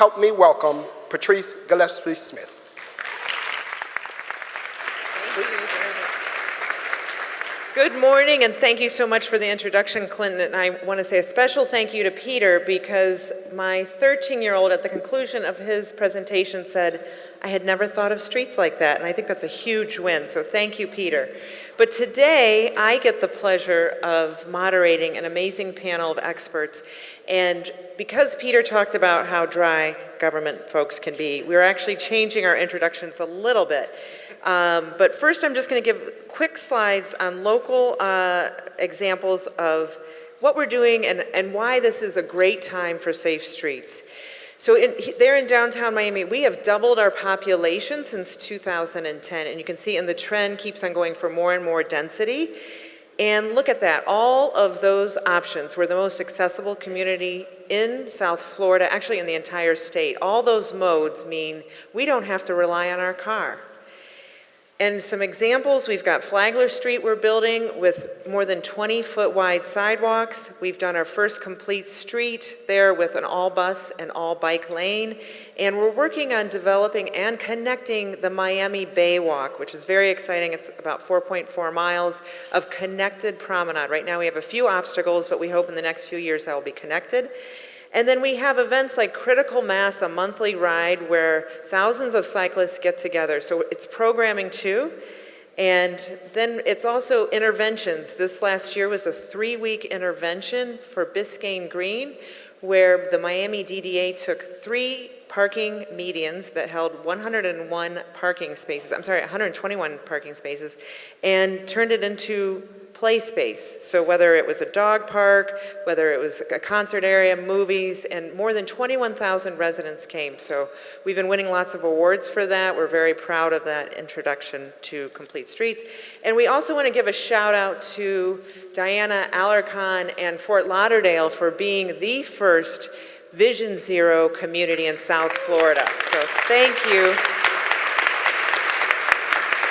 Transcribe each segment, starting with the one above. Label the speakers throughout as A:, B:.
A: help me welcome Patrice Gillespie-Smith.
B: Good morning, and thank you so much for the introduction, Clinton. And I want to say a special thank you to Peter, because my 13-year-old at the conclusion of his presentation said, I had never thought of streets like that, and I think that's a huge win, so thank you, Peter. But today, I get the pleasure of moderating an amazing panel of experts, and because Peter talked about how dry government folks can be, we're actually changing our introductions a little bit. But first, I'm just going to give quick slides on local examples of what we're doing and why this is a great time for safe streets. So there in downtown Miami, we have doubled our population since 2010, and you can see, and the trend keeps on going for more and more density. And look at that, all of those options. We're the most accessible community in South Florida, actually in the entire state. All those modes mean we don't have to rely on our car. And some examples, we've got Flagler Street we're building with more than 20-foot wide sidewalks. We've done our first complete street there with an all-bus and all-bike lane. And we're working on developing and connecting the Miami Bay Walk, which is very exciting. It's about 4.4 miles of connected promenade. Right now we have a few obstacles, but we hope in the next few years that will be connected. And then we have events like Critical Mass, a monthly ride where thousands of cyclists get together. So it's programming too. And then it's also interventions. This last year was a 3-week intervention for Biscayne Green, where the Miami DDA took 3 parking medians that held 121 parking spaces, and turned it into play space. So whether it was a dog park, whether it was a concert area, movies, and more than 21,000 residents came. So we've been winning lots of awards for that. We're very proud of that introduction to Complete Streets. And we also want to give a shout out to Diana Alarcon and Fort Lauderdale for being the first Vision Zero community in South Florida. So thank you,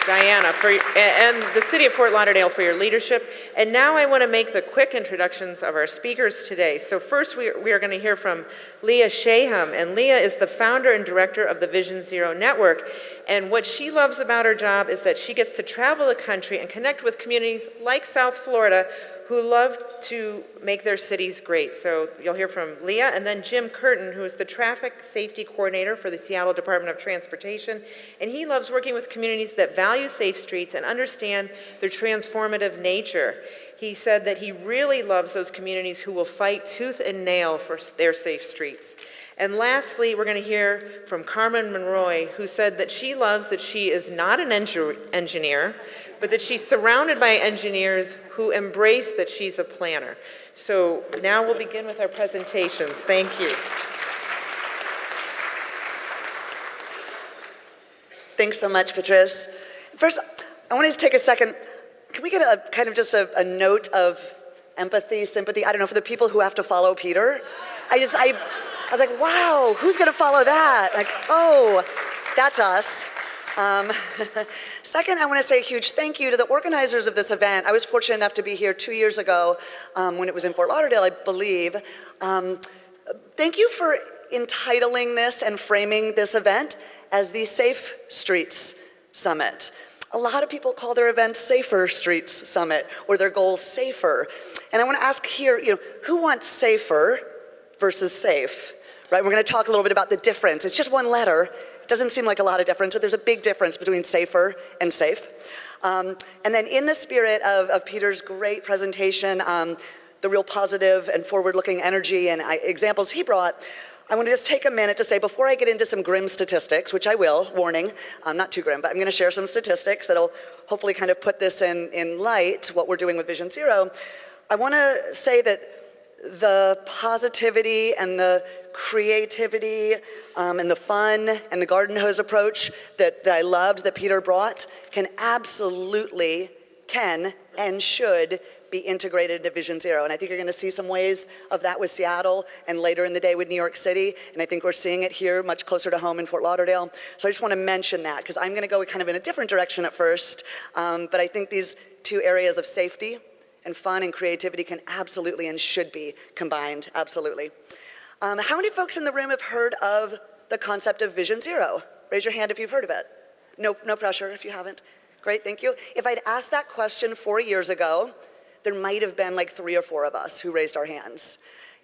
B: Diana, and the city of Fort Lauderdale for your leadership. And now I want to make the quick introductions of our speakers today. So first we are going to hear from Leah Shaham, and Leah is the founder and director of the Vision Zero Network. And what she loves about her job is that she gets to travel the country and connect with communities like South Florida who love to make their cities great. So you'll hear from Leah, and then Jim Curtin, who is the traffic safety coordinator for the Seattle Department of Transportation. And he loves working with communities that value safe streets and understand their transformative nature. He said that he really loves those communities who will fight tooth and nail for their safe streets. And lastly, we're going to hear from Carmen Monroy, who said that she loves that she is not an engineer, but that she's surrounded by engineers who embrace that she's a planner. So now we'll begin with our presentations. Thank you.
C: Thanks so much, Patrice. First, I want to just take a second. Can we get a kind of just a note of empathy, sympathy? I don't know, for the people who have to follow Peter. I was like, wow, who's going to follow that? Like, oh, that's us. Second, I want to say a huge thank you to the organizers of this event. I was fortunate enough to be here 2 years ago when it was in Fort Lauderdale, I believe. Thank you for entitling this and framing this event as the Safe Streets Summit. A lot of people call their event Safer Streets Summit, or their goals safer. And I want to ask here, who wants safer versus safe? Right, we're going to talk a little bit about the difference. It's just one letter. It doesn't seem like a lot of difference, but there's a big difference between safer and safe. And then in the spirit of Peter's great presentation, the real positive and forward-looking energy and examples he brought, I want to just take a minute to say, before I get into some grim statistics, which I will, warning, not too grim, but I'm going to share some statistics that'll hopefully kind of put this in light, what we're doing with Vision Zero. I want to say that the positivity and the creativity and the fun and the garden hose approach that I loved that Peter brought can and should be integrated into Vision Zero. And I think you're going to see some ways of that with Seattle and later in the day with New York City. And I think we're seeing it here much closer to home in Fort Lauderdale. So I just want to mention that because I'm going to go kind of in a different direction at first. But I think these two areas of safety and fun and creativity can absolutely and should be combined, absolutely. How many folks in the room have heard of the concept of Vision Zero? Raise your hand if you've heard of it. No pressure if you haven't. Great, thank you. If I'd asked that question 4 years ago, there might have been like 3 or 4 of us who raised our hands.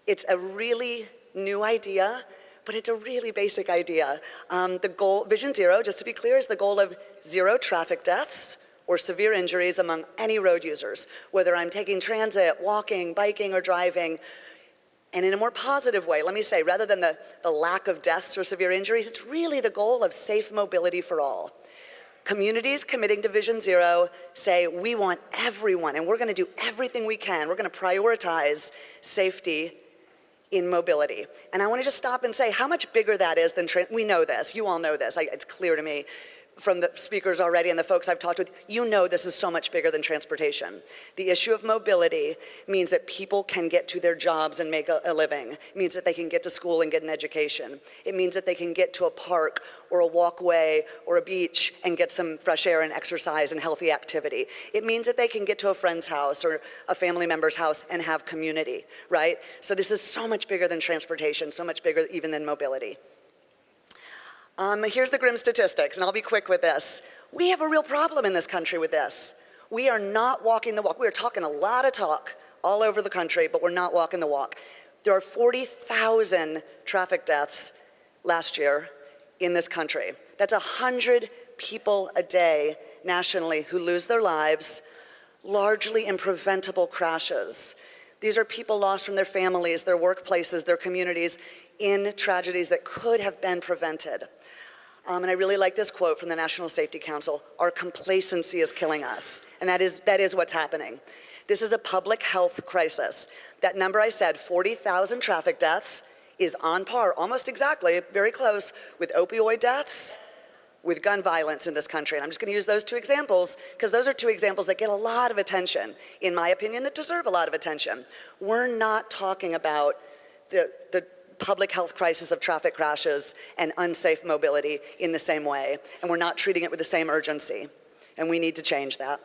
C: It's a really new idea, but it's a really basic idea. The goal, Vision Zero, just to be clear, is the goal of 0 traffic deaths or severe injuries among any road users, whether I'm taking transit, walking, biking, or driving. And in a more positive way, let me say, rather than the lack of deaths or severe injuries, it's really the goal of safe mobility for all. Communities committing to Vision Zero say, we want everyone, and we're gonna do everything we can. We're gonna prioritize safety in mobility. And I wanna just stop and say how much bigger that is than, we know this, you all know this, it's clear to me from the speakers already and the folks I've talked with, you know this is so much bigger than transportation. The issue of mobility means that people can get to their jobs and make a living. It means that they can get to school and get an education. It means that they can get to a park or a walkway or a beach and get some fresh air and exercise and healthy activity. It means that they can get to a friend's house or a family member's house and have community, right? So this is so much bigger than transportation, so much bigger even than mobility. Here's the grim statistics, and I'll be quick with this. We have a real problem in this country with this. We are not walking the walk. We are talking a lot of talk all over the country, but we're not walking the walk. There are 40,000 traffic deaths last year in this country. That's 100 people a day nationally who lose their lives, largely in preventable crashes. These are people lost from their families, their workplaces, their communities, in tragedies that could have been prevented. And I really like this quote from the National Safety Council: our complacency is killing us. And that is what's happening. This is a public health crisis. That number I said, 40,000 traffic deaths, is on par, almost exactly, very close, with opioid deaths, with gun violence in this country. And I'm just gonna use those 2 examples, because those are 2 examples that get a lot of attention, in my opinion, that deserve a lot of attention. We're not talking about the public health crisis of traffic crashes and unsafe mobility in the same way, and we're not treating it with the same urgency, and we need to change that.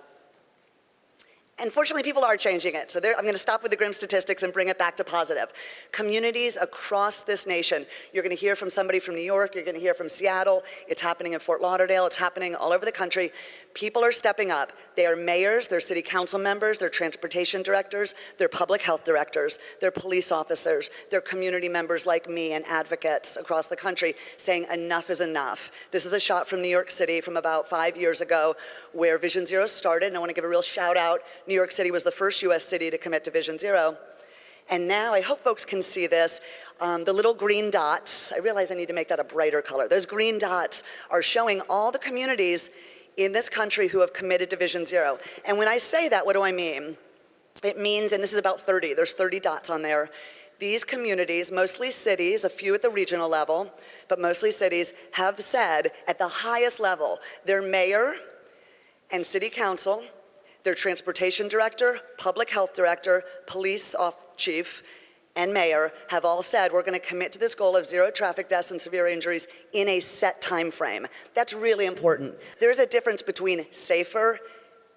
C: And fortunately, people are changing it. So I'm gonna stop with the grim statistics and bring it back to positive. Communities across this nation, you're gonna hear from somebody from New York, you're gonna hear from Seattle, it's happening in Fort Lauderdale, it's happening all over the country. People are stepping up. They are mayors, they're city council members, they're transportation directors, they're public health directors, they're police officers, they're community members like me and advocates across the country saying enough is enough. This is a shot from New York City from about 5 years ago where Vision Zero started, and I wanna give a real shout out. New York City was the first US city to commit to Vision Zero. And now, I hope folks can see this, the little green dots, I realize I need to make that a brighter color. Those green dots are showing all the communities in this country who have committed to Vision Zero. And when I say that, what do I mean? It means, and this is about 30, there's 30 dots on there. These communities, mostly cities, a few at the regional level, but mostly cities, have said at the highest level, their mayor and city council, their transportation director, public health director, police chief, and mayor have all said we're going to commit to this goal of 0 traffic deaths and severe injuries in a set time frame. That's really important. There's a difference between safer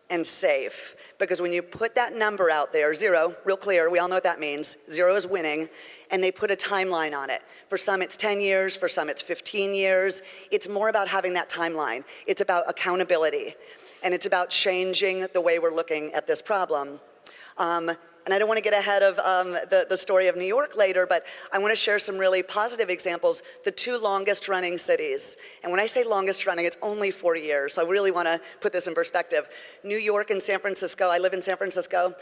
C: and safe, because when you put that number out there, 0, real clear, we all know what that means, 0 is winning, and they put a timeline on it. For some it's 10 years, for some it's 15 years. It's more about having that timeline. It's about accountability. And it's about changing the way we're looking at this problem. And I don't want to get ahead of the story of New York later, but I want to share some really positive examples, the 2 longest running cities. And when I say longest running, it's only 40 years, so I really want to put this in perspective. New York and San Francisco, I live in San Francisco.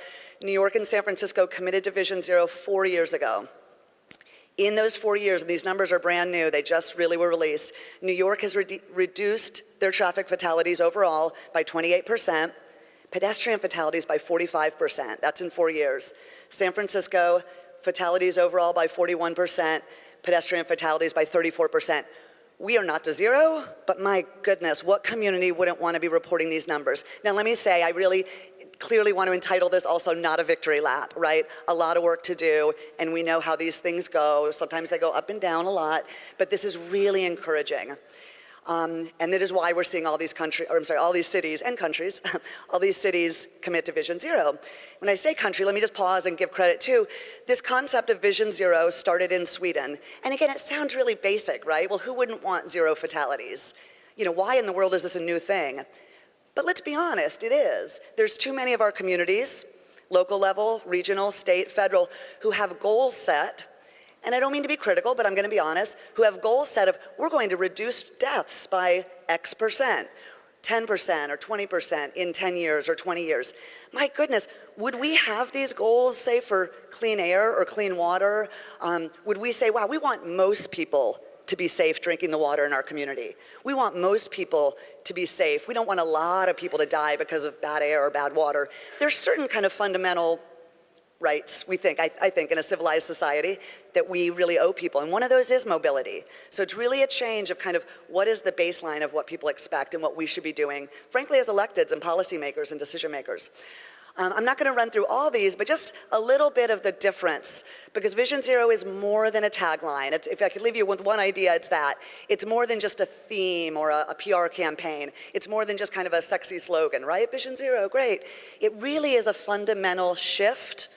C: New York and San Francisco committed to Vision Zero 4 years ago. In those 4 years, and these numbers are brand new, they just really were released, New York has reduced their traffic fatalities overall by 28%, pedestrian fatalities by 45%, that's in 4 years. San Francisco, fatalities overall by 41%, pedestrian fatalities by 34%. We are not to 0, but my goodness, what community wouldn't want to be reporting these numbers? Now let me say, I really clearly want to entitle this also not a victory lap, right? A lot of work to do, and we know how these things go. Sometimes they go up and down a lot, but this is really encouraging. And that is why we're seeing all these all these cities and countries, all these cities commit to Vision Zero. When I say country, let me just pause and give credit too. This concept of Vision Zero started in Sweden. And again, it sounds really basic, right? Well, who wouldn't want zero fatalities? You know, why in the world is this a new thing? But let's be honest, it is. There's too many of our communities, local level, regional, state, federal, who have goals set. And I don't mean to be critical, but I'm going to be honest, who have goals set of, we're going to reduce deaths by X percent, 10% or 20% in 10 years or 20 years. My goodness, would we have these goals, say, for clean air or clean water? Would we say, wow, we want most people to be safe drinking the water in our community? We want most people to be safe. We don't want a lot of people to die because of bad air or bad water. There's certain kind of fundamental rights, we think, I think, in a civilized society that we really owe people. And one of those is mobility. So it's really a change of kind of what is the baseline of what people expect and what we should be doing, frankly, as electeds and policymakers and decision makers. I'm not going to run through all these, but just a little bit of the difference, because Vision Zero is more than a tagline. If I could leave you with one idea, it's that. It's more than just a theme or a PR campaign. It's more than just kind of a sexy slogan, right? Vision Zero, great. It really is a fundamental shift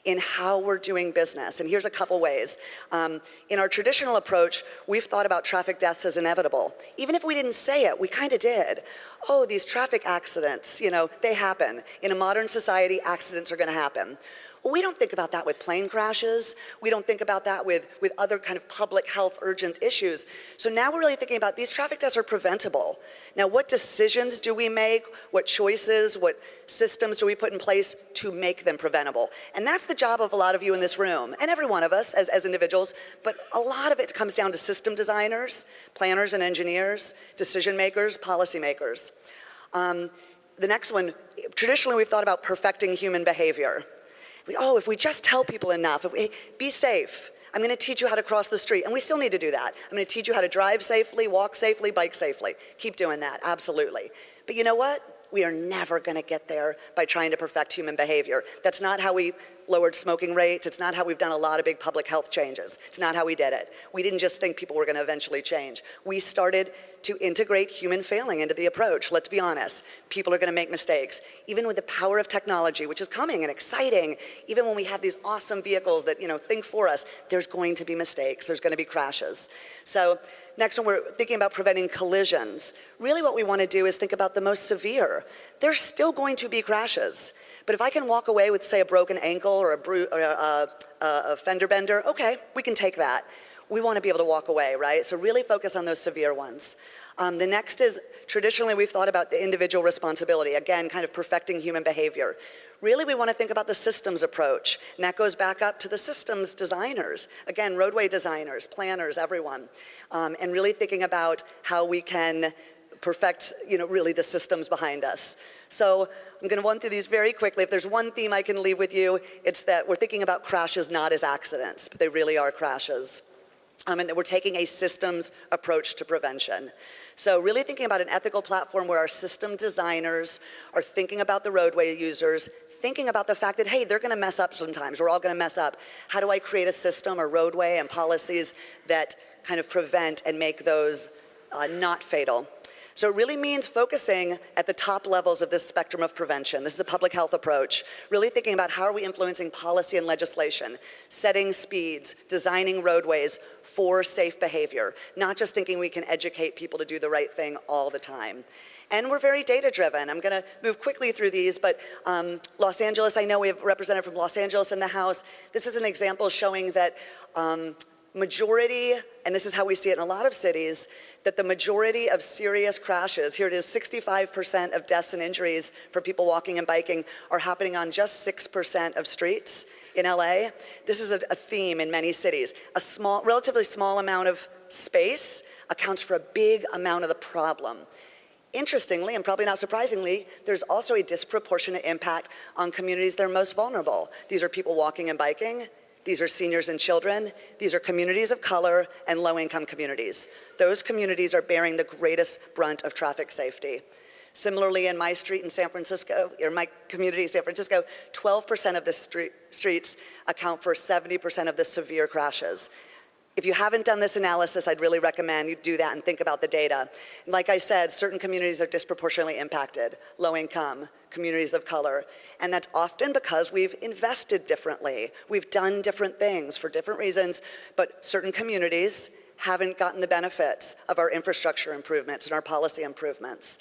C: in how we're doing business. And here's a couple ways. In our traditional approach, we've thought about traffic deaths as inevitable. Even if we didn't say it, we kind of did. Oh, these traffic accidents, you know, they happen. In a modern society, accidents are gonna happen. Well, we don't think about that with plane crashes. We don't think about that with other kind of public health urgent issues. So now we're really thinking about these traffic deaths are preventable. Now, what decisions do we make? What choices, what systems do we put in place to make them preventable? And that's the job of a lot of you in this room, and every one of us as individuals, but a lot of it comes down to system designers, planners and engineers, decision makers, policymakers. The next one, traditionally we've thought about perfecting human behavior. If we just tell people enough, be safe. I'm going to teach you how to cross the street, and we still need to do that. I'm going to teach you how to drive safely, walk safely, bike safely. Keep doing that, absolutely. But you know what? We are never going to get there by trying to perfect human behavior. That's not how we lowered smoking rates. It's not how we've done a lot of big public health changes. It's not how we did it. We didn't just think people were going to eventually change. We started to integrate human failing into the approach. Let's be honest. People are going to make mistakes. Even with the power of technology, which is coming and exciting, even when we have these awesome vehicles that, you know, think for us, there's going to be mistakes. There's going to be crashes. So next one, we're thinking about preventing collisions. Really what we want to do is think about the most severe. There's still going to be crashes. But if I can walk away with, say, a broken ankle or a fender bender, okay, we can take that. We want to be able to walk away, right? So really focus on those severe ones. The next is, traditionally we've thought about the individual responsibility, again, kind of perfecting human behavior. Really, we want to think about the systems approach, and that goes back up to the systems designers, again, roadway designers, planners, everyone, and really thinking about how we can perfect, you know, really the systems behind us. So I'm going to run through these very quickly. If there's one theme I can leave with you, it's that we're thinking about crashes not as accidents, but they really are crashes. And that we're taking a systems approach to prevention. So really thinking about an ethical platform where our system designers are thinking about the roadway users, thinking about the fact that, hey, they're going to mess up sometimes. We're all going to mess up. How do I create a system or roadway and policies that kind of prevent and make those not fatal? So it really means focusing at the top levels of this spectrum of prevention. This is a public health approach, really thinking about how are we influencing policy and legislation, setting speeds, designing roadways for safe behavior, not just thinking we can educate people to do the right thing all the time. And we're very data-driven. I'm going to move quickly through these, but Los Angeles, I know we have a representative from Los Angeles in the House. This is an example showing that majority, and this is how we see it in a lot of cities, that the majority of serious crashes, here it is, 65% of deaths and injuries for people walking and biking are happening on just 6% of streets in LA. This is a theme in many cities. A relatively small amount of space accounts for a big amount of the problem. Interestingly, and probably not surprisingly, there's also a disproportionate impact on communities that are most vulnerable. These are people walking and biking. These are seniors and children. These are communities of color and low-income communities. Those communities are bearing the greatest brunt of traffic safety. Similarly, in my street in San Francisco, or my community in San Francisco, 12% of the streets account for 70% of the severe crashes. If you haven't done this analysis, I'd really recommend you do that and think about the data. Like I said, certain communities are disproportionately impacted, low income, communities of color, and that's often because we've invested differently. We've done different things for different reasons, but certain communities haven't gotten the benefits of our infrastructure improvements and our policy improvements.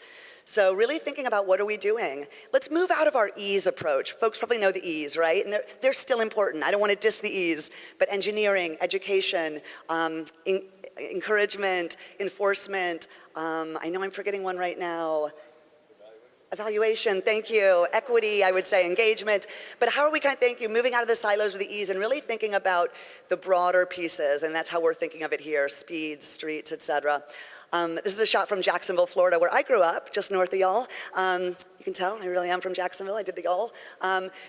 C: So really thinking about what are we doing? Let's move out of our ease approach. Folks probably know the E's, right? And they're still important. I don't want to diss the E's, but engineering, education, encouragement, enforcement, I know I'm forgetting one right now. Evaluation, thank you. Equity, I would say, engagement. But how are we moving out of the silos of the E's and really thinking about the broader pieces, and that's how we're thinking of it here, speeds, streets, et cetera. This is a shot from Jacksonville, Florida, where I grew up, just north of y'all. You can tell I really am from Jacksonville. I did the y'all.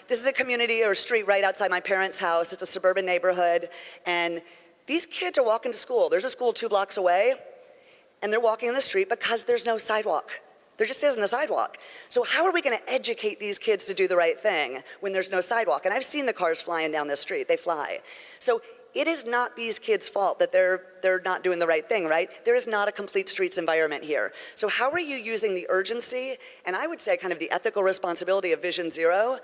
C: This is a community or street right outside my parents' house. It's a suburban neighborhood, and these kids are walking to school. There's a school 2 blocks away, and they're walking in the street because there's no sidewalk. There just isn't a sidewalk. So how are we going to educate these kids to do the right thing when there's no sidewalk? And I've seen the cars flying down the street. They fly. So it is not these kids' fault that they're not doing the right thing, right? There is not a complete streets environment here. So how are you using the urgency, and I would say kind of the ethical responsibility of Vision Zero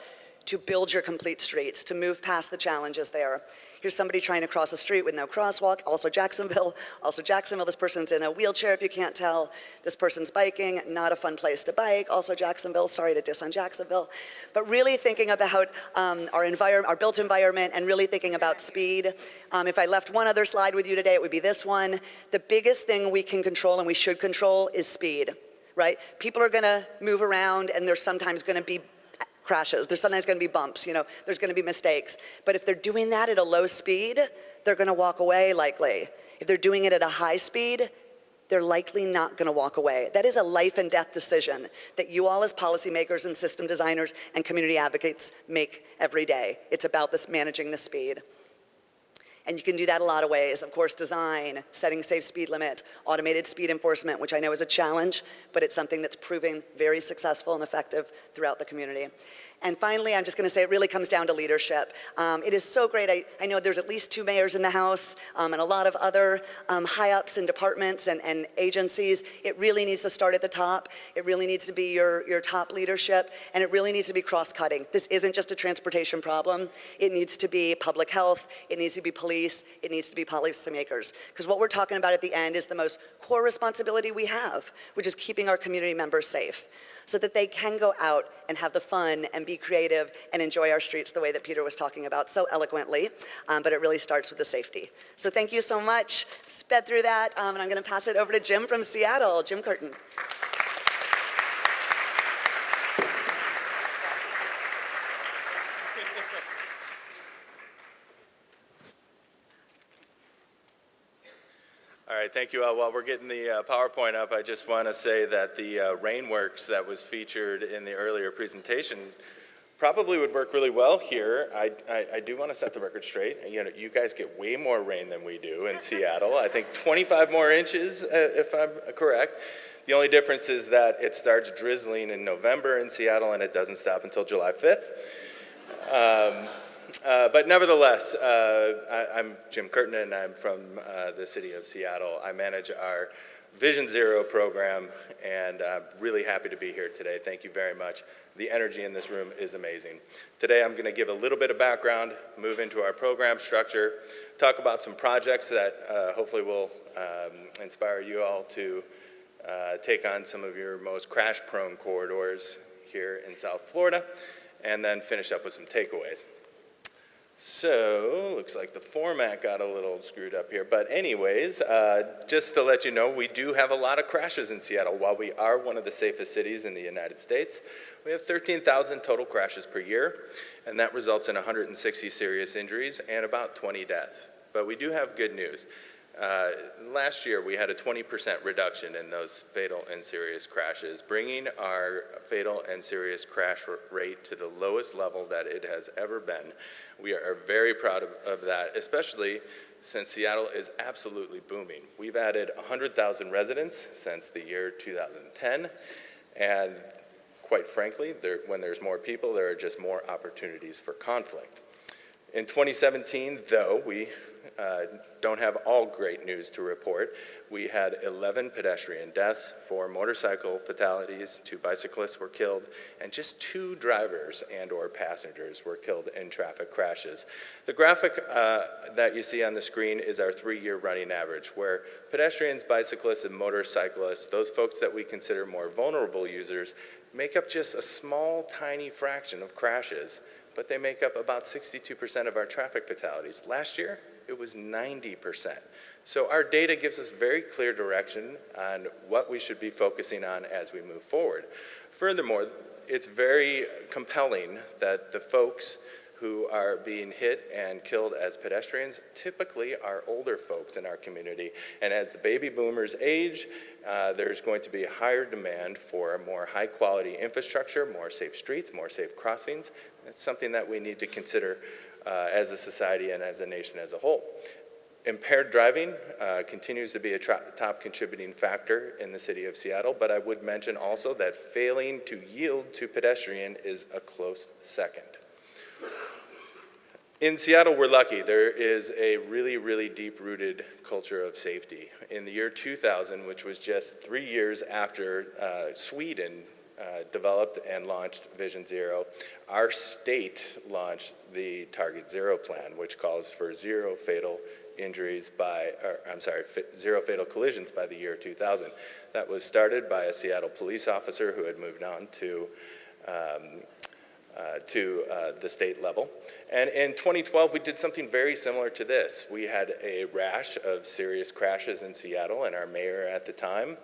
C: to build your complete streets, to move past the challenges there? Here's somebody trying to cross a street with no crosswalk, also Jacksonville. This person's in a wheelchair if you can't tell. This person's biking, not a fun place to bike, also Jacksonville, sorry to diss on Jacksonville. But really thinking about our built environment and really thinking about speed. If I left one other slide with you today, it would be this one. The biggest thing we can control and we should control is speed, right? People are gonna move around and there's sometimes gonna be crashes. There's sometimes going to be bumps, there's going to be mistakes. But if they're doing that at a low speed, they're going to walk away likely. If they're doing it at a high speed, they're likely not going to walk away. That is a life and death decision that you all as policymakers and system designers and community advocates make every day. It's about managing the speed. And you can do that a lot of ways. Of course, design, setting safe speed limits, automated speed enforcement, which I know is a challenge, but it's something that's proving very successful and effective throughout the community. And finally, I'm just going to say it really comes down to leadership. It is so great. I know there's at least 2 mayors in the House and a lot of other high-ups in departments and agencies. It really needs to start at the top. It really needs to be your top leadership, and it really needs to be cross-cutting. This isn't just a transportation problem. It needs to be public health. It needs to be police. It needs to be policymakers. Because what we're talking about at the end is the most core responsibility we have, which is keeping our community members safe, so that they can go out and have the fun and be creative and enjoy our streets the way that Peter was talking about so eloquently, but it really starts with the safety. So thank you so much. Sped through that, and I'm going to pass it over to Jim from Seattle, Jim Curtin.
D: All right, thank you all. While we're getting the PowerPoint up, I just want to say that the Rainworks that was featured in the earlier presentation probably would work really well here. I do want to set the record straight. You guys get way more rain than we do in Seattle. I think 25 more inches, if I'm correct. The only difference is that it starts drizzling in November in Seattle and it doesn't stop until July 5th. But nevertheless, I'm Jim Curtin and I'm from the city of Seattle. I manage our Vision Zero program and I'm really happy to be here today. Thank you very much. The energy in this room is amazing. Today I'm going to give a little bit of background, move into our program structure, talk about some projects that hopefully will inspire you all to take on some of your most crash-prone corridors here in South Florida, and then finish up with some takeaways. So, looks like the format got a little screwed up here. But anyways, just to let you know, we do have a lot of crashes in Seattle. While we are one of the safest cities in the United States, we have 13,000 total crashes per year, and that results in 160 serious injuries and about 20 deaths. But we do have good news. Last year, we had a 20% reduction in those fatal and serious crashes, bringing our fatal and serious crash rate to the lowest level that it has ever been. We are very proud of that, especially since Seattle is absolutely booming. We've added 100,000 residents since the year 2010, and quite frankly, when there's more people, there are just more opportunities for conflict. In 2017, though, we don't have all great news to report. We had 11 pedestrian deaths, 4 motorcycle fatalities, 2 bicyclists were killed, and just 2 drivers and/or passengers were killed in traffic crashes. The graphic that you see on the screen is our 3-year running average, where pedestrians, bicyclists, and motorcyclists, those folks that we consider more vulnerable users, make up just a small, tiny fraction of crashes, but they make up about 62% of our traffic fatalities. Last year, it was 90%. So our data gives us very clear direction on what we should be focusing on as we move forward. Furthermore, it's very compelling that the folks who are being hit and killed as pedestrians typically are older folks in our community. And as the baby boomers age, there's going to be a higher demand for more high quality infrastructure, more safe streets, more safe crossings. It's something that we need to consider as a society and as a nation as a whole. Impaired driving continues to be a top contributing factor in the city of Seattle, but I would mention also that failing to yield to pedestrian is a close second. In Seattle, we're lucky. There is a really, really deep-rooted culture of safety. In the year 2000, which was just 3 years after Sweden developed and launched Vision Zero, our state launched the Target Zero plan, which calls for zero fatal collisions by the year 2000. That was started by a Seattle police officer who had moved on to the state level. And in 2012, we did something very similar to this. We had a rash of serious crashes in Seattle, and our mayor at the time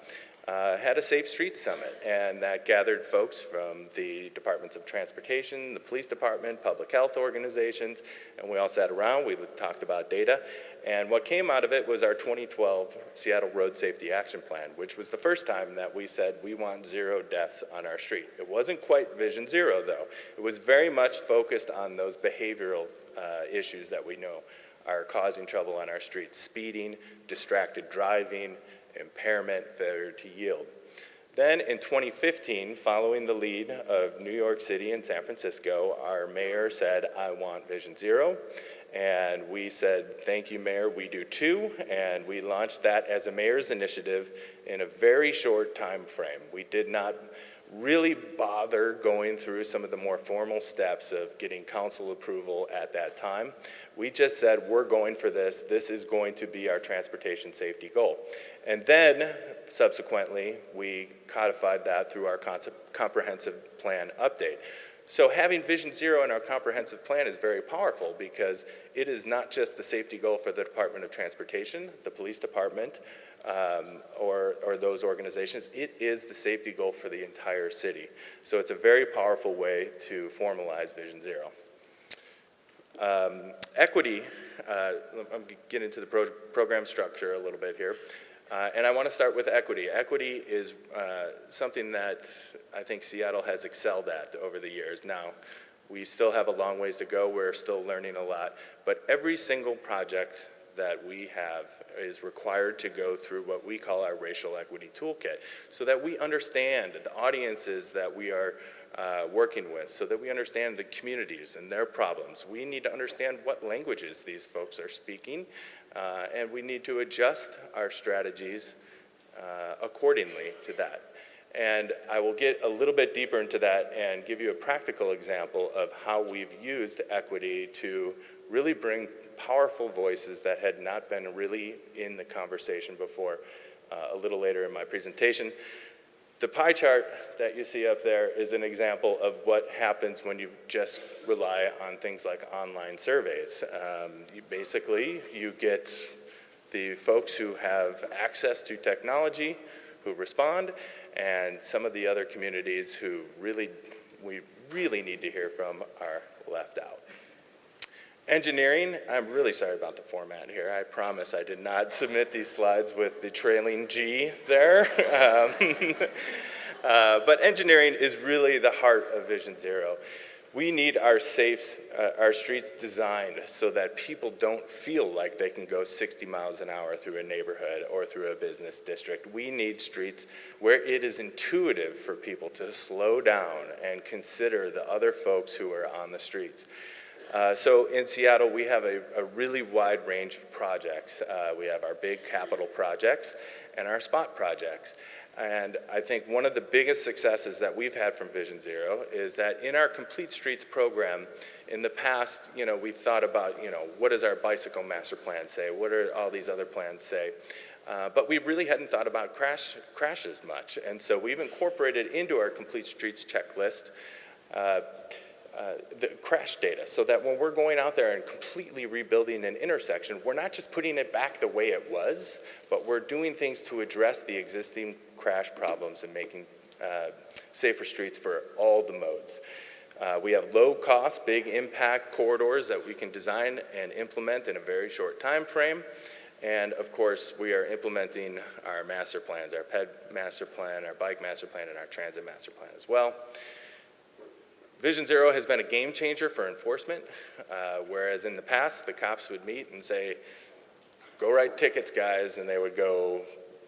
D: had a Safe Streets Summit, and that gathered folks from the Departments of Transportation, the police department, public health organizations, and we all sat around, we talked about data, and what came out of it was our 2012 Seattle Road Safety Action Plan, which was the first time that we said we want 0 deaths on our street. It wasn't quite Vision Zero, though. It was very much focused on those behavioral issues that we know are causing trouble on our streets: speeding, distracted driving, impairment, failure to yield. Then in 2015, following the lead of New York City and San Francisco, our mayor said, "I want Vision Zero." And we said, "Thank you, Mayor, we do too." And we launched that as a mayor's initiative in a very short time frame. We did not really bother going through some of the more formal steps of getting council approval at that time. We just said, we're going for this. This is going to be our transportation safety goal. And then, subsequently, we codified that through our comprehensive plan update. So having Vision Zero in our comprehensive plan is very powerful because it is not just the safety goal for the Department of Transportation, the police department, or those organizations. It is the safety goal for the entire city. So it's a very powerful way to formalize Vision Zero. Equity, I'm getting into the program structure a little bit here. And I want to start with equity. Equity is something that I think Seattle has excelled at over the years. Now, we still have a long ways to go. We're still learning a lot. But every single project that we have is required to go through what we call our racial equity toolkit so that we understand the audiences that we are working with, so that we understand the communities and their problems. We need to understand what languages these folks are speaking, and we need to adjust our strategies accordingly to that. And I will get a little bit deeper into that and give you a practical example of how we've used equity to really bring powerful voices that had not been really in the conversation before a little later in my presentation. The pie chart that you see up there is an example of what happens when you just rely on things like online surveys. You get the folks who have access to technology who respond, and some of the other communities who we really need to hear from are left out. Engineering, I'm really sorry about the format here. I promise I did not submit these slides with the trailing G there. But engineering is really the heart of Vision Zero. We need our streets designed so that people don't feel like they can go 60 miles an hour through a neighborhood or through a business district. We need streets where it is intuitive for people to slow down and consider the other folks who are on the streets. So in Seattle, we have a really wide range of projects. We have our big capital projects and our spot projects. And I think one of the biggest successes that we've had from Vision Zero is that in our Complete Streets program, in the past, we thought about, what does our bicycle master plan say? What do all these other plans say? But we really hadn't thought about crashes much. And so we've incorporated into our Complete Streets checklist the crash data, so that when we're going out there and completely rebuilding an intersection, we're not just putting it back the way it was, but we're doing things to address the existing crash problems and making safer streets for all the modes. We have low-cost, big-impact corridors that we can design and implement in a very short time frame. And of course, we are implementing our master plans, our PED master plan, our bike master plan, and our transit master plan as well. Vision Zero has been a game changer for enforcement, whereas in the past, the cops would meet and say, go write tickets, guys, and they would go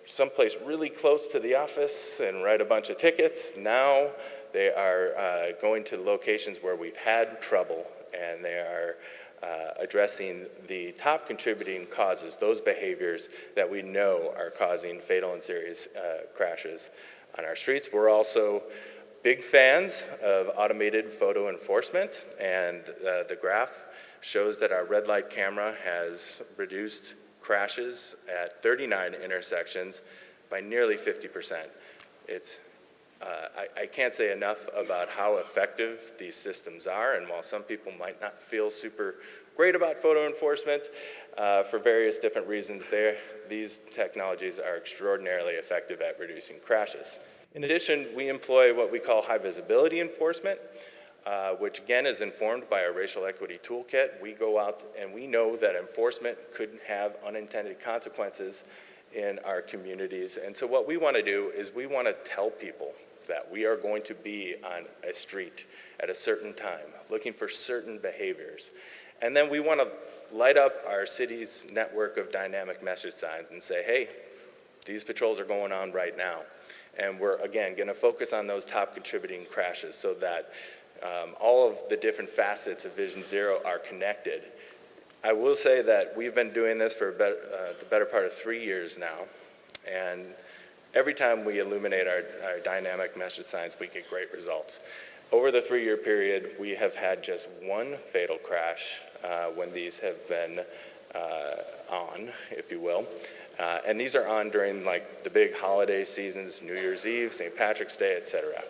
D: someplace really close to the office and write a bunch of tickets. Now they are going to locations where we've had trouble, and they are addressing the top contributing causes, those behaviors that we know are causing fatal and serious crashes on our streets. We're also big fans of automated photo enforcement, and the graph shows that our red light camera has reduced crashes at 39 intersections by nearly 50%. I can't say enough about how effective these systems are, and while some people might not feel super great about photo enforcement for various different reasons, these technologies are extraordinarily effective at reducing crashes. In addition, we employ what we call high visibility enforcement, which again is informed by our racial equity toolkit. We go out and we know that enforcement could have unintended consequences in our communities. And so what we want to do is we want to tell people that we are going to be on a street at a certain time, looking for certain behaviors. And then we want to light up our city's network of dynamic message signs and say, hey, these patrols are going on right now. And we're, again, going to focus on those top contributing crashes so that all of the different facets of Vision Zero are connected. I will say that we've been doing this for the better part of 3 years now. And every time we illuminate our dynamic message signs, we get great results. Over the 3-year period, we have had just one fatal crash when these have been on, if you will. And these are on during like the big holiday seasons, New Year's Eve, St. Patrick's Day, etc.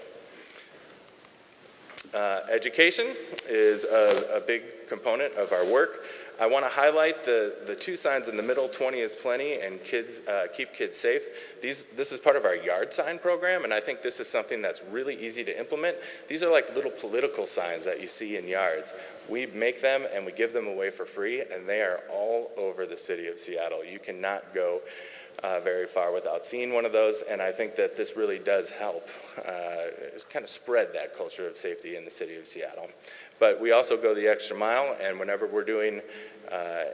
D: Education is a big component of our work. I want to highlight the two signs in the middle, 20 is plenty and keep kids safe. This is part of our yard sign program, and I think this is something that's really easy to implement. These are like little political signs that you see in yards. We make them and we give them away for free, and they are all over the city of Seattle. You cannot go very far without seeing one of those, and I think that this really does help kind of spread that culture of safety in the city of Seattle. But we also go the extra mile, and whenever we're doing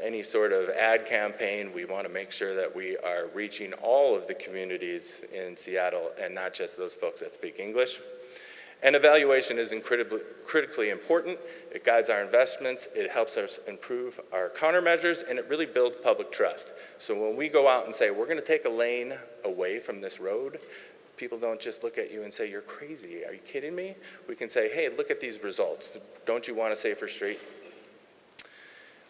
D: any sort of ad campaign, we want to make sure that we are reaching all of the communities in Seattle and not just those folks that speak English. And evaluation is critically important. It guides our investments, it helps us improve our countermeasures, and it really builds public trust. So when we go out and say, we're going to take a lane away from this road, people don't just look at you and say, you're crazy, are you kidding me? We can say, hey, look at these results. Don't you want a safer street?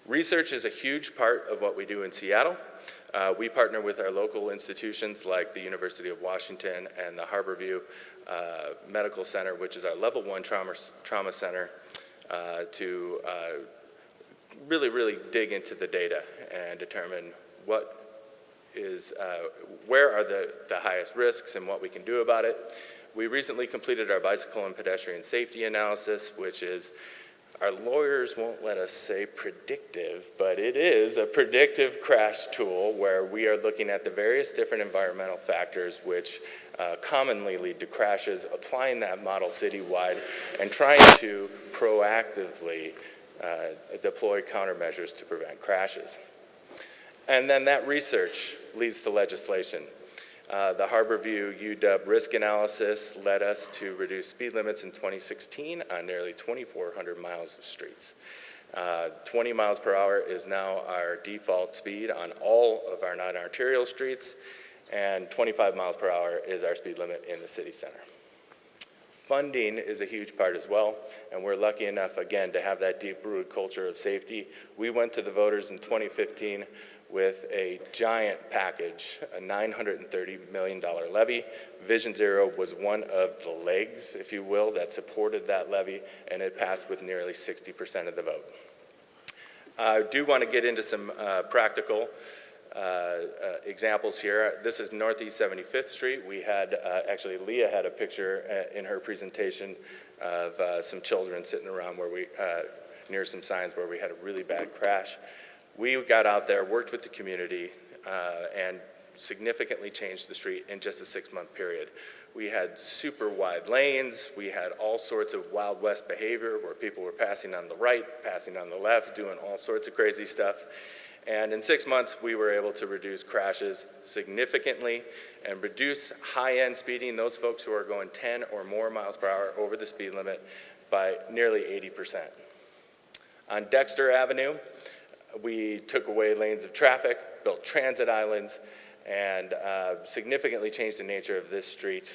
D: Research is a huge part of what we do in Seattle. We partner with our local institutions like the University of Washington and the Harborview Medical Center, which is our level 1 trauma center, to really dig into the data and determine where are the highest risks and what we can do about it. We recently completed our bicycle and pedestrian safety analysis, which is, our lawyers won't let us say predictive, but it is a predictive crash tool where we are looking at the various different environmental factors which commonly lead to crashes, applying that model citywide, and trying to proactively deploy countermeasures to prevent crashes. And then that research leads to legislation. The Harborview UW risk analysis led us to reduce speed limits in 2016 on nearly 2,400 miles of streets. 20 miles per hour is now our default speed on all of our non-arterial streets, and 25 miles per hour is our speed limit in the city center. Funding is a huge part as well, and we're lucky enough, again, to have that deep-rooted culture of safety. We went to the voters in 2015 with a giant package, a $930 million levy. Vision Zero was one of the legs, if you will, that supported that levy, and it passed with nearly 60% of the vote. I do want to get into some practical examples here. This is Northeast 75th Street. We had, actually Leah had a picture in her presentation of some children sitting around where we, near some signs where we had a really bad crash. We got out there, worked with the community, and significantly changed the street in just a 6-month period. We had super wide lanes. We had all sorts of Wild West behavior where people were passing on the right, passing on the left, doing all sorts of crazy stuff. And in 6 months, we were able to reduce crashes significantly and reduce high-end speeding, those folks who are going 10 or more miles per hour over the speed limit, by nearly 80%. On Dexter Avenue, we took away lanes of traffic, built transit islands, and significantly changed the nature of this street.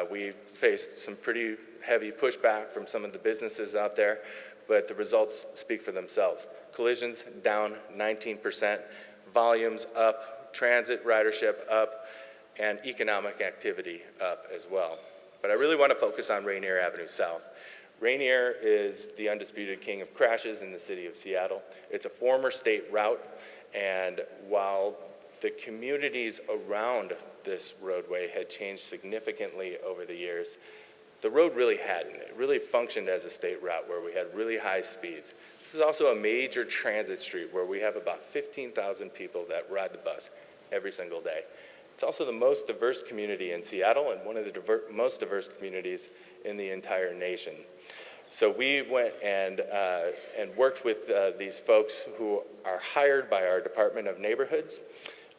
D: We faced some pretty heavy pushback from some of the businesses out there, but the results speak for themselves. Collisions down 19%, volumes up, transit ridership up, and economic activity up as well. But I really want to focus on Rainier Avenue South. Rainier is the undisputed king of crashes in the city of Seattle. It's a former state route, and while the communities around this roadway had changed significantly over the years, the road really hadn't. It really functioned as a state route where we had really high speeds. This is also a major transit street where we have about 15,000 people that ride the bus every single day. It's also the most diverse community in Seattle and one of the most diverse communities in the entire nation. So we went and worked with these folks who are hired by our Department of Neighborhoods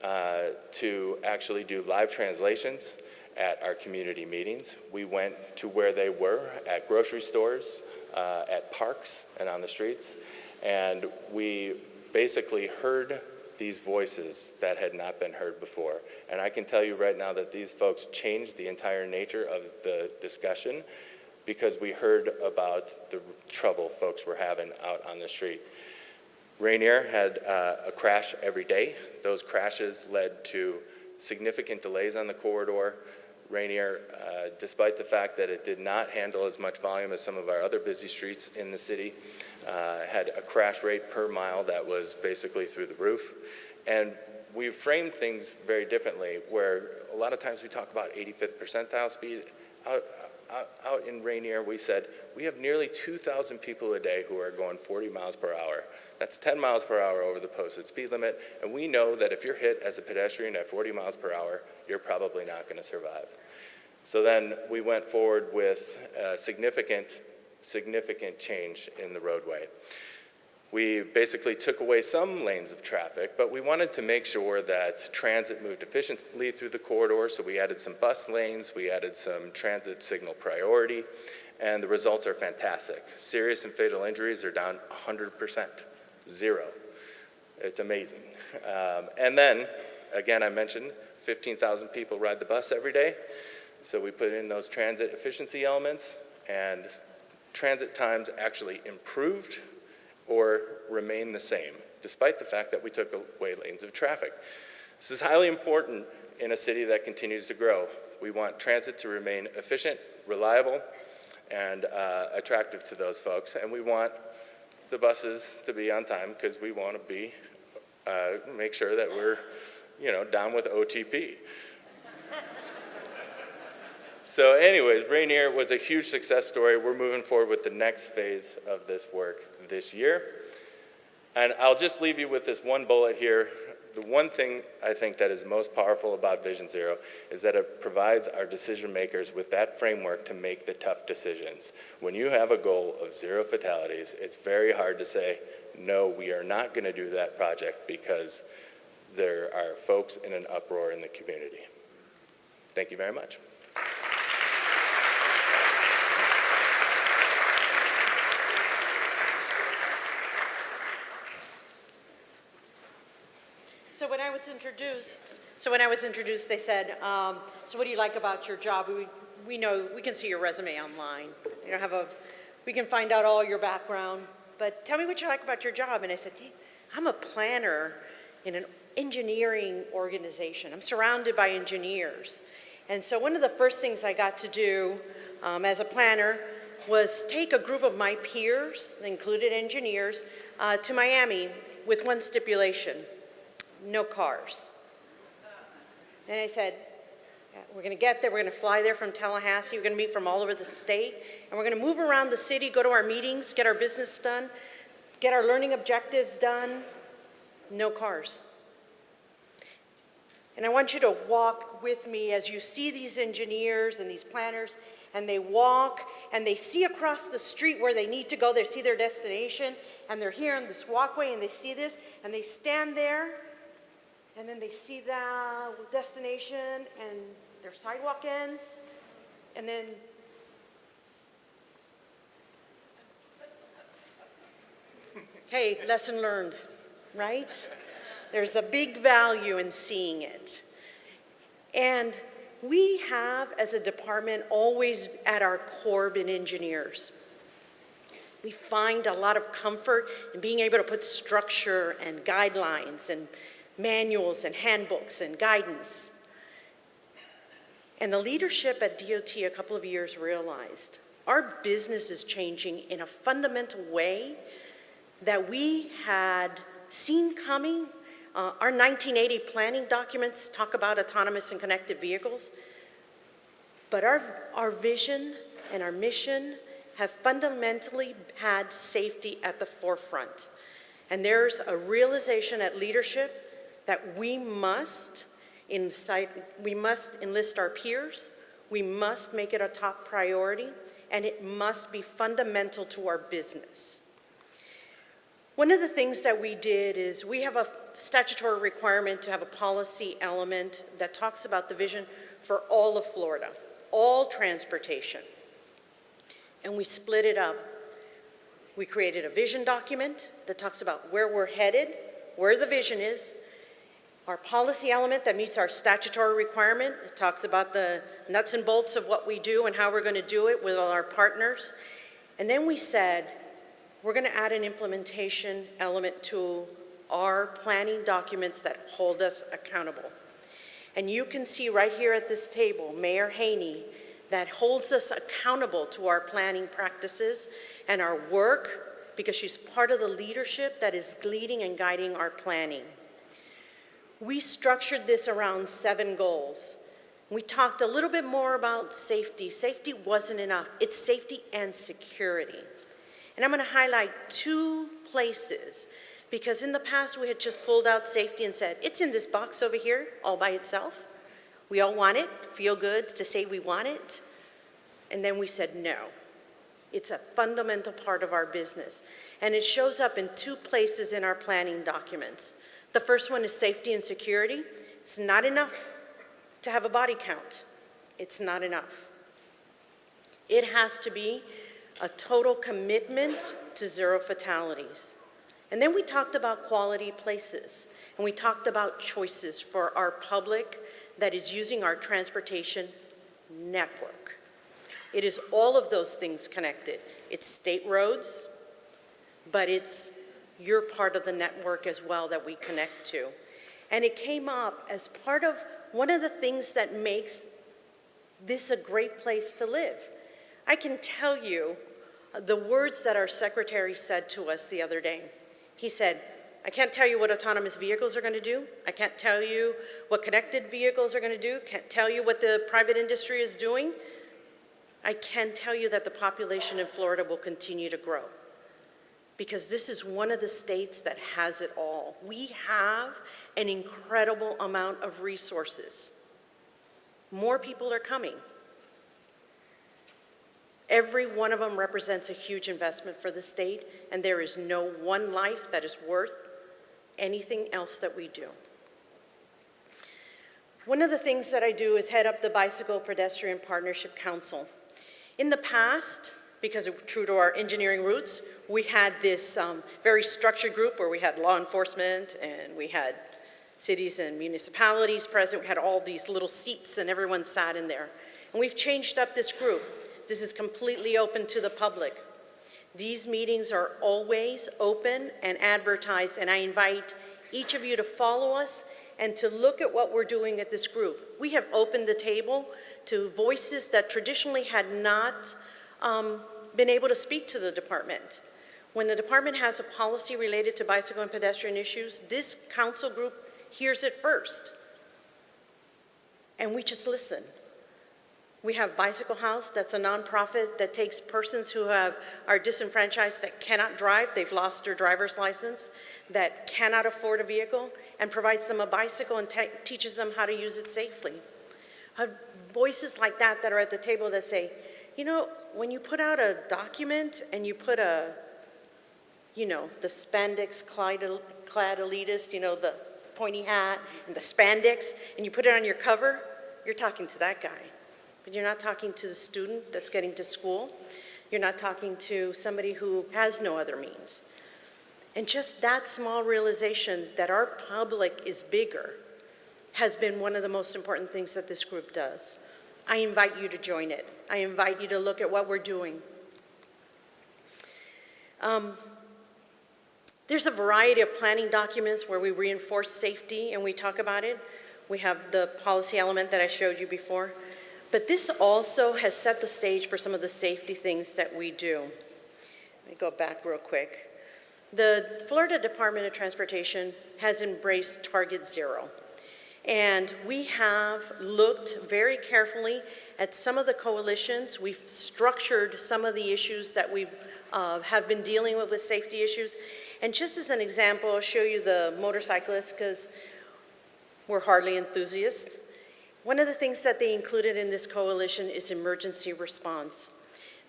D: to actually do live translations at our community meetings. We went to where they were, at grocery stores, at parks, and on the streets, and we basically heard these voices that had not been heard before. And I can tell you right now that these folks changed the entire nature of the discussion because we heard about the trouble folks were having out on the street. Rainier had a crash every day. Those crashes led to significant delays on the corridor. Rainier, despite the fact that it did not handle as much volume as some of our other busy streets in the city, had a crash rate per mile that was basically through the roof. And we framed things very differently, where a lot of times we talk about 85th percentile speed. Out in Rainier, we said, we have nearly 2,000 people a day who are going 40 miles per hour. That's 10 miles per hour over the posted speed limit, and we know that if you're hit as a pedestrian at 40 miles per hour, you're probably not going to survive. So then we went forward with significant change in the roadway. We basically took away some lanes of traffic, but we wanted to make sure that transit moved efficiently through the corridor, so we added some bus lanes, we added some transit signal priority, and the results are fantastic. Serious and fatal injuries are down 100%, 0. It's amazing. And then, again, I mentioned 15,000 people ride the bus every day, so we put in those transit efficiency elements, and transit times actually improved or remain the same, despite the fact that we took away lanes of traffic. This is highly important in a city that continues to grow. We want transit to remain efficient, reliable, and attractive to those folks, and we want the buses to be on time because we want to be, make sure that we're, down with OTP. So anyways, Rainier was a huge success story. We're moving forward with the next phase of this work this year. And I'll just leave you with this one bullet here. The one thing I think that is most powerful about Vision Zero is that it provides our decision makers with that framework to make the tough decisions. When you have a goal of 0 fatalities, it's very hard to say, no, we are not going to do that project because there are folks in an uproar in the community. Thank you very much.
E: So when I was introduced, they said, so what do you like about your job? We know, we can see your resume online. You know, we can find out all your background, but tell me what you like about your job. And I said, hey, I'm a planner in an engineering organization. I'm surrounded by engineers. And so one of the first things I got to do as a planner was take a group of my peers, included engineers, to Miami with one stipulation: no cars. And I said, we're going to get there, we're going to fly there from Tallahassee, we're going to meet from all over the state, and we're going to move around the city, go to our meetings, get our business done, get our learning objectives done. No cars. And I want you to walk with me as you see these engineers and these planners, and they walk and they see across the street where they need to go. They see their destination, and they're here on this walkway, and they see this, and they stand there, and then they see the destination and their sidewalk ends, and then hey, lesson learned, right? There's a big value in seeing it. And we have, as a department, always at our core been engineers. We find a lot of comfort in being able to put structure and guidelines and manuals and handbooks and guidance. And the leadership at DOT a couple of years realized our business is changing in a fundamental way that we had seen coming. Our 1980 planning documents talk about autonomous and connected vehicles, but our vision and our mission have fundamentally had safety at the forefront. And there's a realization at leadership that we must enlist our peers, we must make it a top priority, and it must be fundamental to our business. One of the things that we did is we have a statutory requirement to have a policy element that talks about the vision for all of Florida, all transportation. And we split it up. We created a vision document that talks about where we're headed, where the vision is, our policy element that meets our statutory requirement. It talks about the nuts and bolts of what we do and how we're going to do it with all our partners. And then we said, we're going to add an implementation element to our planning documents that hold us accountable. And you can see right here at this table, Mayor Haney, that holds us accountable to our planning practices and our work, because she's part of the leadership that is leading and guiding our planning. We structured this around 7 goals. We talked a little bit more about safety. Safety wasn't enough. It's safety and security. And I'm going to highlight 2 places, because in the past we had just pulled out safety and said, it's in this box over here all by itself. We all want it, feel good to say we want it. And then we said, no, it's a fundamental part of our business. And it shows up in 2 places in our planning documents. The first one is safety and security. It's not enough to have a body count. It's not enough. It has to be a total commitment to 0 fatalities. And then we talked about quality places, and we talked about choices for our public that is using our transportation network. It is all of those things connected. It's state roads, but it's your part of the network as well that we connect to. And it came up as part of one of the things that makes this a great place to live. I can tell you the words that our secretary said to us the other day. He said, I can't tell you what autonomous vehicles are going to do. I can't tell you what connected vehicles are going to do. Can't tell you what the private industry is doing. I can tell you that the population in Florida will continue to grow, because this is one of the states that has it all. We have an incredible amount of resources. More people are coming. Every one of them represents a huge investment for the state, and there is no one life that is worth anything else that we do. One of the things that I do is head up the Bicycle Pedestrian Partnership Council. In the past, because of true to our engineering roots, we had this very structured group where we had law enforcement and we had cities and municipalities present. We had all these little seats and everyone sat in there. And we've changed up this group. This is completely open to the public. These meetings are always open and advertised, and I invite each of you to follow us and to look at what we're doing at this group. We have opened the table to voices that traditionally had not been able to speak to the department. When the department has a policy related to bicycle and pedestrian issues, this council group hears it first. And we just listen. We have Bicycle House, that's a nonprofit that takes persons who are disenfranchised, that cannot drive, they've lost their driver's license, that cannot afford a vehicle, and provides them a bicycle and teaches them how to use it safely. Voices like that that are at the table that say, you know, when you put out a document and you put the spandex clad elitist, the pointy hat and the spandex, and you put it on your cover, you're talking to that guy. But you're not talking to the student that's getting to school. You're not talking to somebody who has no other means. And just that small realization that our public is bigger has been one of the most important things that this group does. I invite you to join it. I invite you to look at what we're doing. There's a variety of planning documents where we reinforce safety and we talk about it. We have the policy element that I showed you before. But this also has set the stage for some of the safety things that we do. Let me go back real quick. The Florida Department of Transportation has embraced Target Zero. And we have looked very carefully at some of the coalitions. We've structured some of the issues that we have been dealing with safety issues. And just as an example, I'll show you the motorcyclists because we're hardly enthusiasts. One of the things that they included in this coalition is emergency response.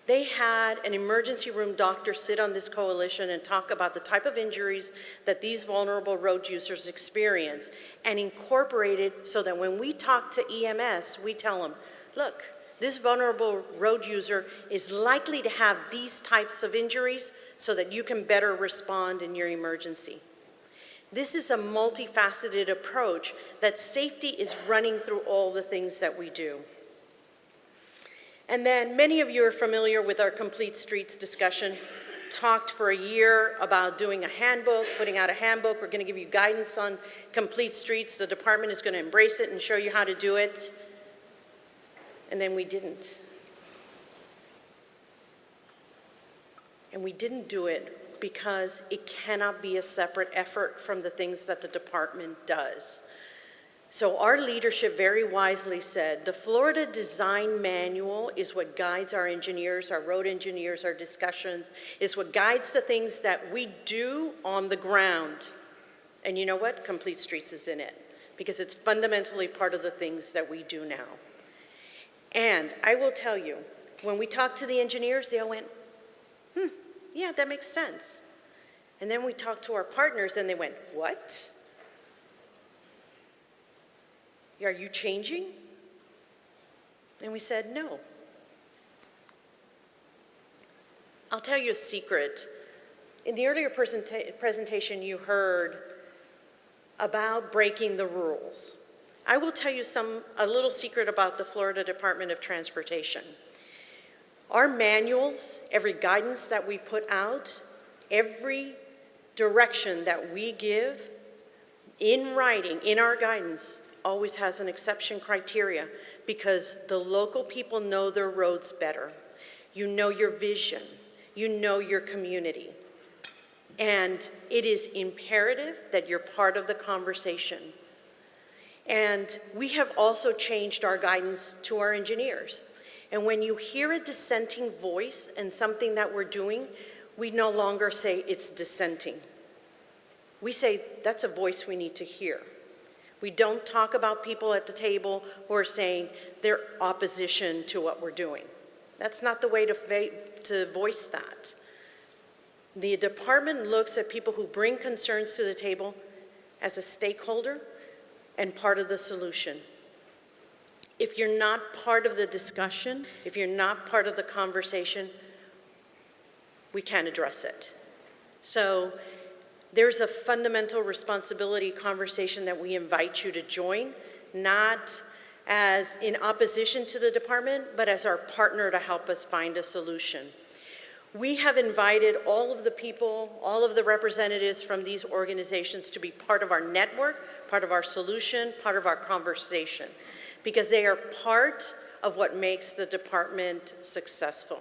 E: They had an emergency room doctor sit on this coalition and talk about the type of injuries that these vulnerable road users experience and incorporate it so that when we talk to EMS, we tell them, look, this vulnerable road user is likely to have these types of injuries so that you can better respond in your emergency. This is a multifaceted approach that safety is running through all the things that we do. And then many of you are familiar with our Complete Streets discussion. Talked for a year about doing a handbook, putting out a handbook. We're going to give you guidance on Complete Streets. The department is going to embrace it and show you how to do it. And then we didn't. And we didn't do it because it cannot be a separate effort from the things that the department does. So our leadership very wisely said, the Florida Design Manual is what guides our engineers, our road engineers, our discussions, is what guides the things that we do on the ground. And you know what? Complete Streets is in it because it's fundamentally part of the things that we do now. And I will tell you, when we talked to the engineers, they all went, yeah, that makes sense. And then we talked to our partners and they went, what? Are you changing? And we said, no. I'll tell you a secret. In the earlier presentation, you heard about breaking the rules. I will tell you a little secret about the Florida Department of Transportation. Our manuals, every guidance that we put out, every direction that we give in writing, in our guidance, always has an exception criteria because the local people know their roads better. You know your vision. You know your community. And it is imperative that you're part of the conversation. And we have also changed our guidance to our engineers. And when you hear a dissenting voice and something that we're doing, we no longer say it's dissenting. We say that's a voice we need to hear. We don't talk about people at the table who are saying they're opposition to what we're doing. That's not the way to voice that. The department looks at people who bring concerns to the table as a stakeholder and part of the solution. If you're not part of the discussion, if you're not part of the conversation, we can't address it. So there's a fundamental responsibility conversation that we invite you to join, not as in opposition to the department, but as our partner to help us find a solution. We have invited all of the people, all of the representatives from these organizations to be part of our network, part of our solution, part of our conversation, because they are part of what makes the department successful.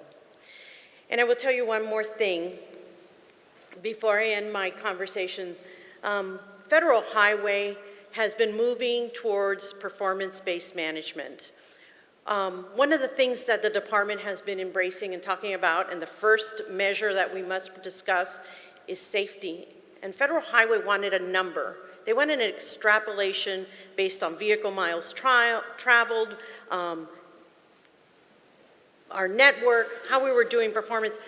E: And I will tell you one more thing before I end my conversation. Federal Highway has been moving towards performance-based management. One of the things that the department has been embracing and talking about, and the first measure that we must discuss, is safety. And Federal Highway wanted a number. They wanted an extrapolation based on vehicle miles traveled, our network, how we were doing performance.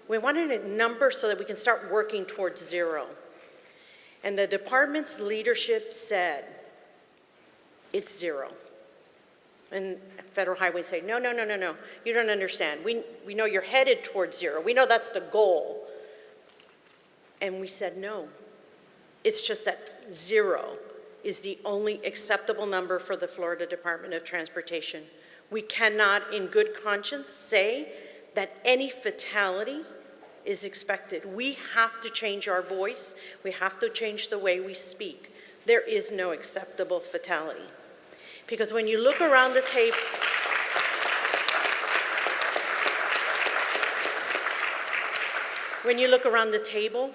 E: We wanted a number so that we can start working towards zero. And the department's leadership said, it's zero. And Federal Highway said, no, you don't understand. We know you're headed towards zero. We know that's the goal. And we said, no. It's just that zero is the only acceptable number for the Florida Department of Transportation. We cannot, in good conscience, say that any fatality is expected. We have to change our voice. We have to change the way we speak. There is no acceptable fatality. Because when you look around the table,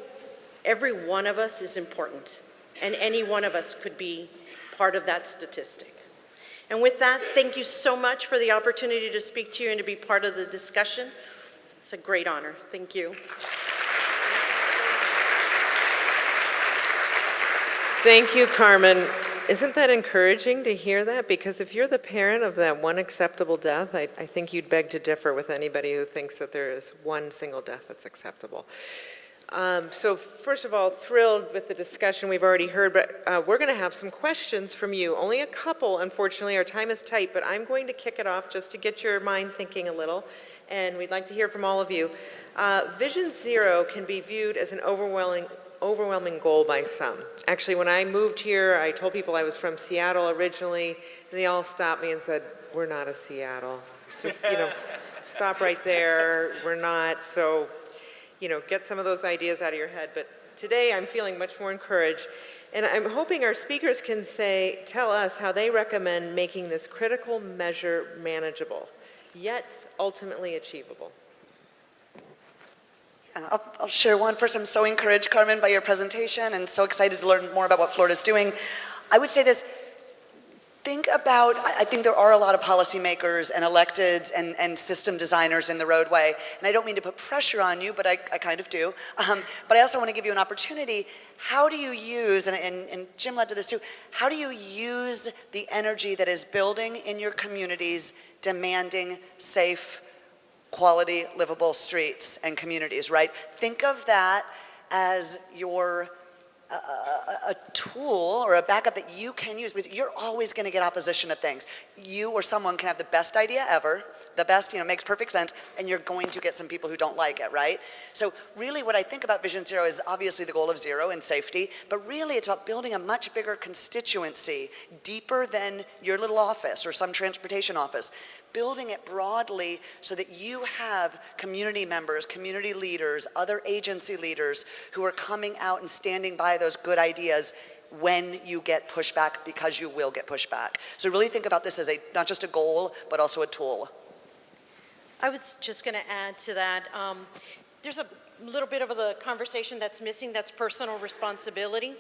E: every one of us is important, and any one of us could be part of that statistic. And with that, thank you so much for the opportunity to speak to you and to be part of the discussion. It's a great honor. Thank you.
B: Thank you, Carmen. Isn't that encouraging to hear that? Because if you're the parent of that one acceptable death, I think you'd beg to differ with anybody who thinks that there is one single death that's acceptable. So first of all, thrilled with the discussion we've already heard, but we're going to have some questions from you. Only a couple, unfortunately. Our time is tight, but I'm going to kick it off just to get your mind thinking a little, and we'd like to hear from all of you. Vision Zero can be viewed as an overwhelming goal by some. Actually, when I moved here, I told people I was from Seattle originally, and they all stopped me and said, we're not a Seattle. Just, stop right there. We're not. So, get some of those ideas out of your head. But today I'm feeling much more encouraged. And I'm hoping our speakers can tell us how they recommend making this critical measure manageable, yet ultimately achievable.
C: I'll share one. First, I'm so encouraged, Carmen, by your presentation and so excited to learn more about what Florida's doing. I would say this. I think there are a lot of policymakers and electeds and system designers in the roadway, and I don't mean to put pressure on you, but I kind of do. But I also want to give you an opportunity. How do you use, and Jim led to this too, how do you use the energy that is building in your communities, demanding safe, quality, livable streets and communities, right? Think of that as your a tool or a backup that you can use, because you're always going to get opposition to things. You or someone can have the best idea ever, the best, makes perfect sense, and you're going to get some people who don't like it, right? So really what I think about Vision Zero is obviously the goal of zero and safety, but really it's about building a much bigger constituency, deeper than your little office or some transportation office. Building it broadly so that you have community members, community leaders, other agency leaders who are coming out and standing by those good ideas when you get pushback, because you will get pushback. So really think about this as not just a goal, but also a tool.
E: I was just going to add to that. There's a little bit of the conversation that's missing, that's personal responsibility.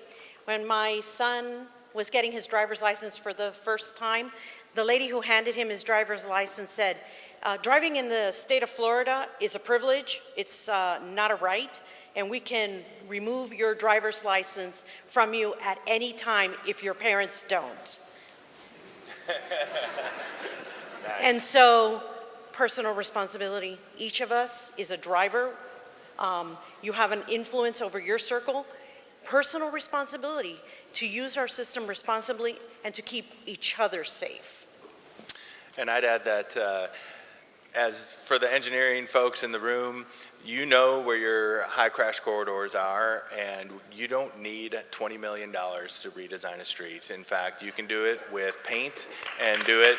E: When my son was getting his driver's license for the first time, the lady who handed him his driver's license said, driving in the state of Florida is a privilege, it's not a right, and we can remove your driver's license from you at any time if your parents don't. Nice. And so, personal responsibility. Each of us is a driver. You have an influence over your circle. Personal responsibility to use our system responsibly and to keep each other safe.
D: And I'd add that as for the engineering folks in the room, you know where your high crash corridors are, and you don't need $20 million to redesign a street. In fact, you can do it with paint and do it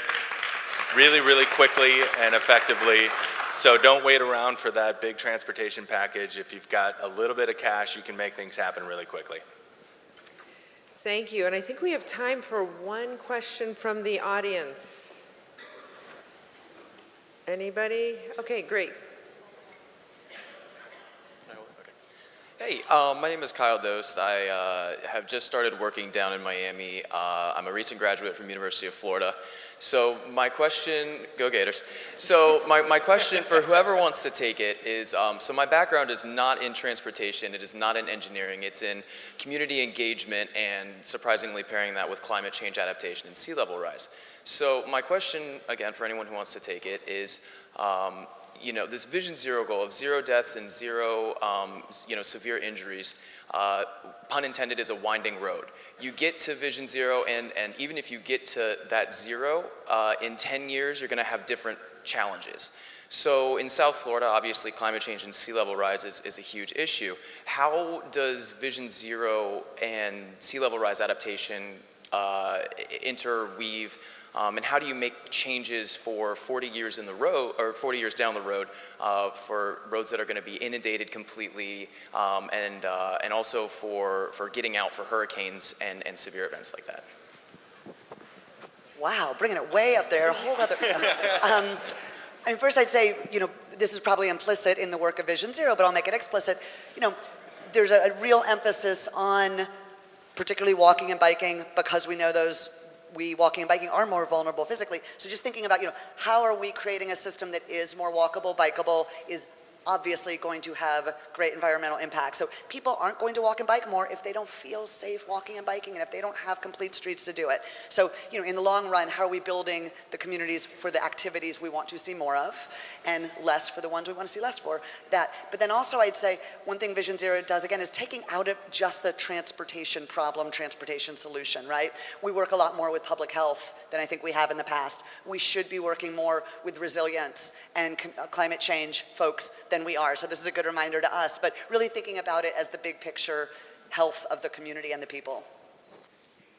D: really, really quickly and effectively. So don't wait around for that big transportation package. If you've got a little bit of cash, you can make things happen really quickly.
B: Thank you, and I think we have time for one question from the audience. Anybody? Okay, great.
F: Hey, my name is Kyle Dost. I have just started working down in Miami. I'm a recent graduate from University of Florida. So my question, go Gators. So my question for whoever wants to take it is, so my background is not in transportation, it is not in engineering, it's in community engagement and surprisingly pairing that with climate change adaptation and sea level rise. So my question, again, for anyone who wants to take it is, you know, this Vision Zero goal of 0 deaths and 0, severe injuries, pun intended, is a winding road. You get to Vision Zero, and even if you get to that 0, in 10 years, you're going to have different challenges. So in South Florida, obviously, climate change and sea level rise is a huge issue. How does Vision Zero and sea level rise adaptation interweave? And how do you make changes for 40 years in the road, or 40 years down the road, for roads that are going to be inundated completely, and also for getting out for hurricanes and severe events like that?
C: Wow, bringing it way up there, a whole other. I mean, first I'd say, this is probably implicit in the work of Vision Zero, but I'll make it explicit. There's a real emphasis on particularly walking and biking, because we know walking and biking are more vulnerable physically. So just thinking about, how are we creating a system that is more walkable, bikeable, is obviously going to have great environmental impact. So people aren't going to walk and bike more if they don't feel safe walking and biking, and if they don't have complete streets to do it. So, in the long run, how are we building the communities for the activities we want to see more of, and less for the ones we want to see less for? That. But then also I'd say one thing Vision Zero does, again, is taking out of just the transportation problem, transportation solution, right? We work a lot more with public health than I think we have in the past. We should be working more with resilience and climate change folks than we are. So this is a good reminder to us, but really thinking about it as the big picture health of the community and the people.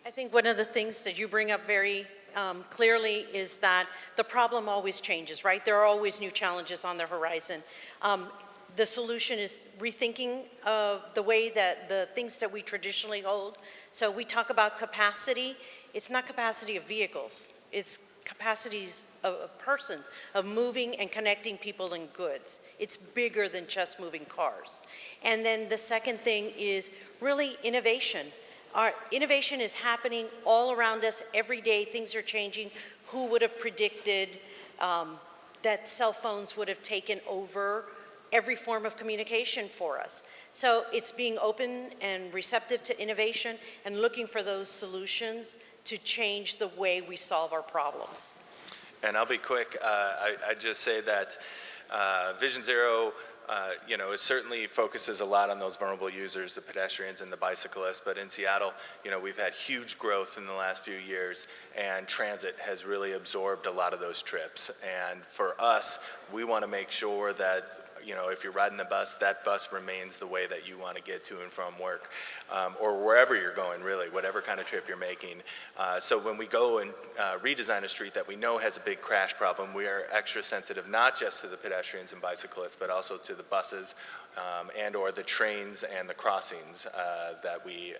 E: I think one of the things that you bring up very clearly is that the problem always changes, right? There are always new challenges on the horizon. The solution is rethinking of the way that the things that we traditionally hold. So we talk about capacity. It's not capacity of vehicles. It's capacities of persons, of moving and connecting people and goods. It's bigger than just moving cars. And then the second thing is really innovation. Our innovation is happening all around us every day. Things are changing. Who would have predicted that cell phones would have taken over every form of communication for us? So it's being open and receptive to innovation and looking for those solutions to change the way we solve our problems.
D: And I'll be quick. I just say that Vision Zero, it certainly focuses a lot on those vulnerable users, the pedestrians and the bicyclists. But in Seattle, we've had huge growth in the last few years, and transit has really absorbed a lot of those trips. And for us, we want to make sure that if you're riding the bus, that bus remains the way that you want to get to and from work, or wherever you're going, really, whatever kind of trip you're making. So when we go and redesign a street that we know has a big crash problem, we are extra sensitive not just to the pedestrians and bicyclists, but also to the buses and or the trains and the crossings that we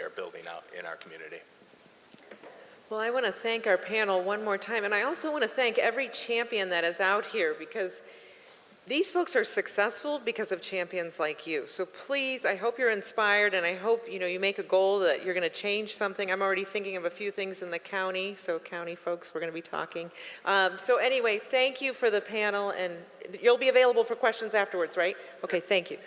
D: are building out in our community.
B: Well, I want to thank our panel one more time, and I also want to thank every champion that is out here, because these folks are successful because of champions like you. So please, I hope you're inspired, and I hope you make a goal that you're going to change something. I'm already thinking of a few things in the county, so county folks, we're going to be talking. So anyway, thank you for the panel, and you'll be available for questions afterwards, right? Okay, thank you.